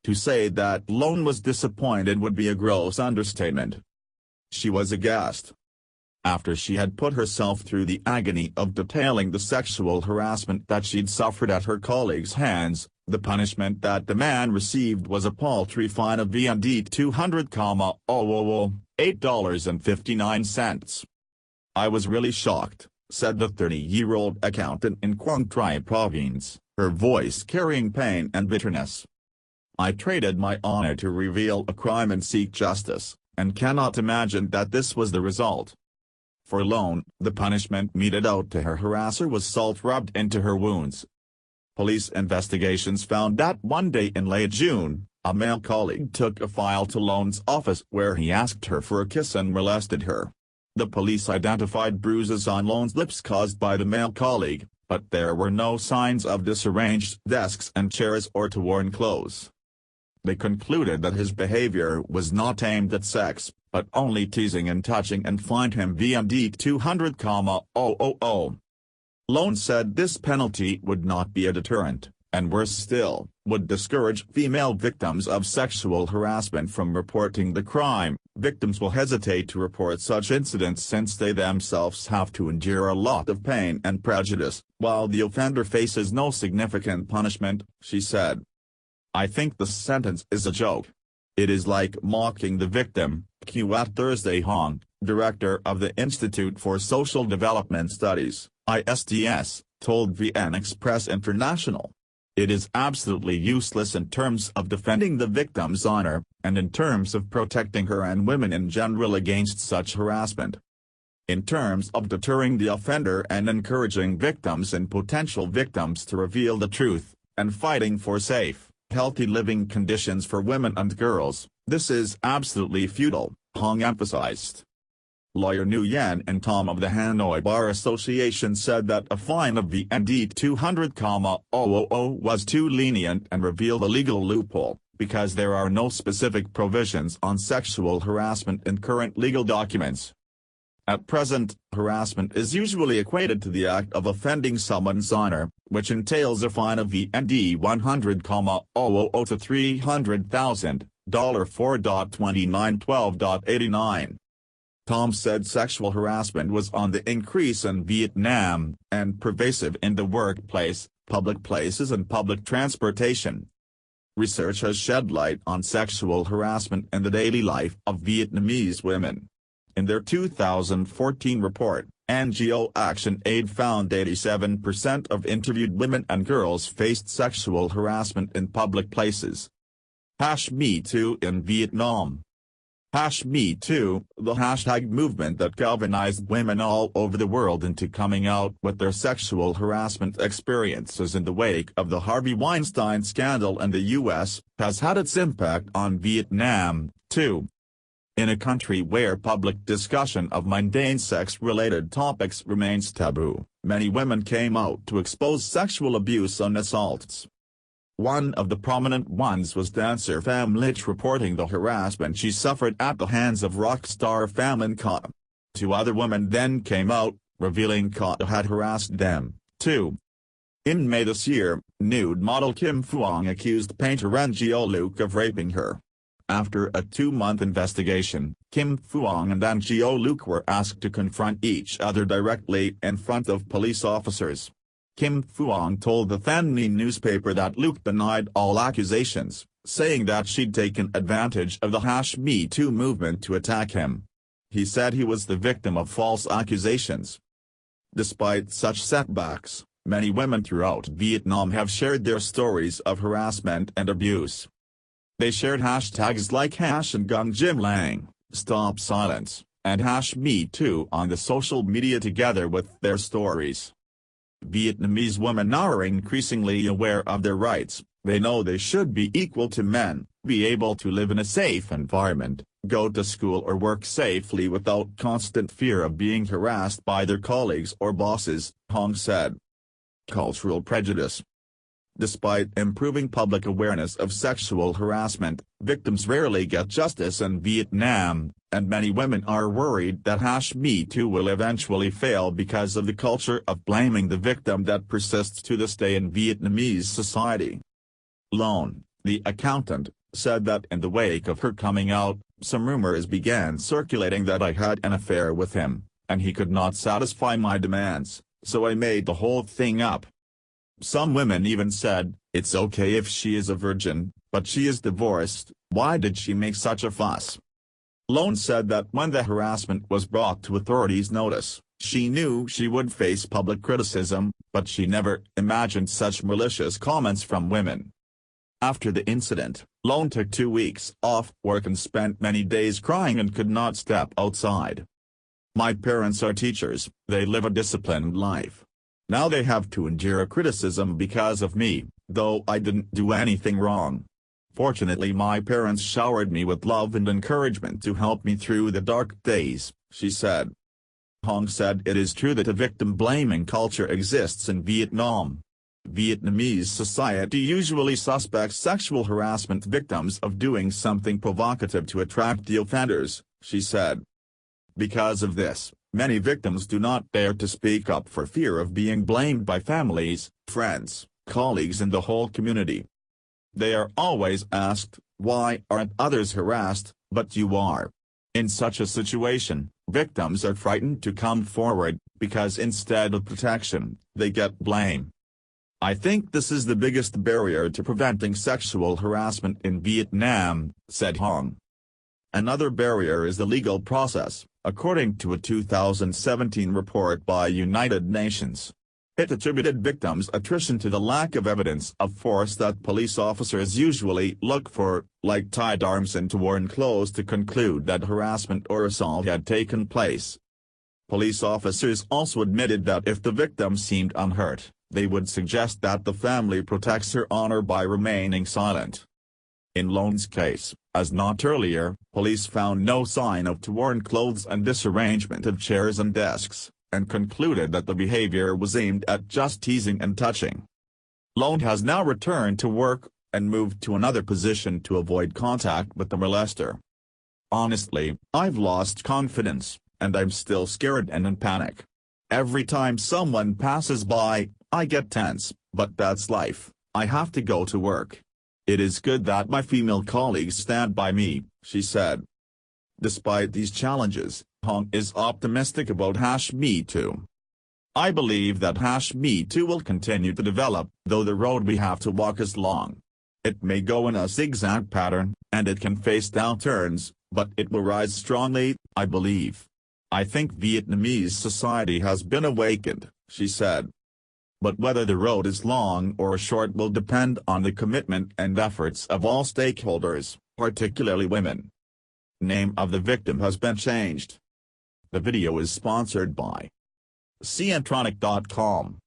To say that Lone was disappointed would be a gross understatement. She was aghast. After she had put herself through the agony of detailing the sexual harassment that she'd suffered at her colleagues' hands, the punishment that the man received was a paltry fine of VND $200,000, $8.59. "I was really shocked," said the 30-year-old accountant in Quang Tri province, her voice carrying pain and bitterness. "I traded my honor to reveal a crime and seek justice, and cannot imagine that this was the result." For Lone, the punishment meted out to her harasser was salt rubbed into her wounds. Police investigations found that one day in late June, a male colleague took a file to Lone's office where he asked her for a kiss and molested her. The police identified bruises on Lone's lips caused by the male colleague, but there were no signs of disarranged desks and chairs or torn clothes. They concluded that his behavior was not aimed at sex, but only teasing and touching, and fined him VND $200,000. Lone said this penalty would not be a deterrent, and worse still, would discourage female victims of sexual harassment from reporting the crime. Victims will hesitate to report such incidents since they themselves have to endure a lot of pain and prejudice, while the offender faces no significant punishment, she said. "I think the sentence is a joke. It is like mocking the victim," Quat Thursday Hong, director of the Institute for Social Development Studies, ISDS, told VN Express International. "It is absolutely useless in terms of defending the victim's honor, and in terms of protecting her and women in general against such harassment. In terms of deterring the offender and encouraging victims and potential victims to reveal the truth, and fighting for safe, healthy living conditions for women and girls, this is absolutely futile," Hong emphasized. Lawyer Nguyen and Tom of the Hanoi Bar Association said that a fine of VND $200,000 was too lenient and revealed a legal loophole, because there are no specific provisions on sexual harassment in current legal documents. At present, harassment is usually equated to the act of offending someone's honor, which entails a fine of VND $100,000 to $300,000, $4.2912.89. Tom said sexual harassment was on the increase in Vietnam, and pervasive in the workplace, public places and public transportation. Research has shed light on sexual harassment in the daily life of Vietnamese women. In their 2014 report, NGO Action Aid found 87% of interviewed women and girls faced sexual harassment in public places. #MeToo in Vietnam. #MeToo, the hashtag movement that galvanized women all over the world into coming out with their sexual harassment experiences in the wake of the Harvey Weinstein scandal in the U.S., has had its impact on Vietnam, too. In a country where public discussion of mundane sex-related topics remains taboo, many women came out to expose sexual abuse and assaults. One of the prominent ones was dancer Pham Lich, reporting the harassment she suffered at the hands of rock star Pham and Ka. Two other women then came out, revealing Ka had harassed them, too. In May this year, nude model Kim Phuong accused painter Ngo Luke of raping her. After a 2-month investigation, Kim Phuong and Ngo Luke were asked to confront each other directly in front of police officers. Kim Phuong told the Thanh Ninh newspaper that Luke denied all accusations, saying that she'd taken advantage of the #MeToo movement to attack him. He said he was the victim of false accusations. Despite such setbacks, many women throughout Vietnam have shared their stories of harassment and abuse. They shared hashtags like #NgungJimLang, Stop Silence, and #MeToo on the social media together with their stories. Vietnamese women are increasingly aware of their rights. They know they should be equal to men, be able to live in a safe environment, go to school or work safely without constant fear of being harassed by their colleagues or bosses, Hong said. Cultural prejudice. Despite improving public awareness of sexual harassment, victims rarely get justice in Vietnam, and many women are worried that #MeToo will eventually fail because of the culture of blaming the victim that persists to this day in Vietnamese society. Lone, The accountant said that in the wake of her coming out, some rumors began circulating that I had an affair with him, and he could not satisfy my demands, so I made the whole thing up. Some women even said, "It's okay if she is a virgin, but she is divorced, why did she make such a fuss?" Lone said that when the harassment was brought to authorities' notice, she knew she would face public criticism, but she never imagined such malicious comments from women. After the incident, Lone took 2 weeks off work and spent many days crying and could not step outside. "My parents are teachers, they live a disciplined life. Now they have to endure criticism because of me, though I didn't do anything wrong. Fortunately my parents showered me with love and encouragement to help me through the dark days," she said. Hong said it is true that a victim-blaming culture exists in Vietnam. Vietnamese society usually suspects sexual harassment victims of doing something provocative to attract the offenders, she said. Because of this, many victims do not dare to speak up for fear of being blamed by families, friends, colleagues and the whole community. They are always asked, "Why aren't others harassed, but you are?" In such a situation, victims are frightened to come forward, because instead of protection, they get blame. "I think this is the biggest barrier to preventing sexual harassment in Vietnam," said Hong. Another barrier is the legal process, according to a 2017 report by United Nations. It attributed victims' attrition to the lack of evidence of force that police officers usually look for, like tied arms and torn clothes, to conclude that harassment or assault had taken place. Police officers also admitted that if the victim seemed unhurt, they would suggest that the family protects her honor by remaining silent. In Lone's case, as noted earlier, police found no sign of torn clothes and disarrangement of chairs and desks, and concluded that the behavior was aimed at just teasing and touching. Lone has now returned to work, and moved to another position to avoid contact with the molester. "Honestly, I've lost confidence, and I'm still scared and in panic. Every time someone passes by, I get tense, but that's life, I have to go to work. It is good that my female colleagues stand by me," she said. Despite these challenges, Hong is optimistic about #Me Too. "I believe that #Me Too will continue to develop, though the road we have to walk is long. It may go in a zigzag pattern, and it can face downturns, but it will rise strongly, I believe. I think Vietnamese society has been awakened," she said. But whether the road is long or short will depend on the commitment and efforts of all stakeholders, particularly women. Name of the victim has been changed. The video is sponsored by Ciantronic.com.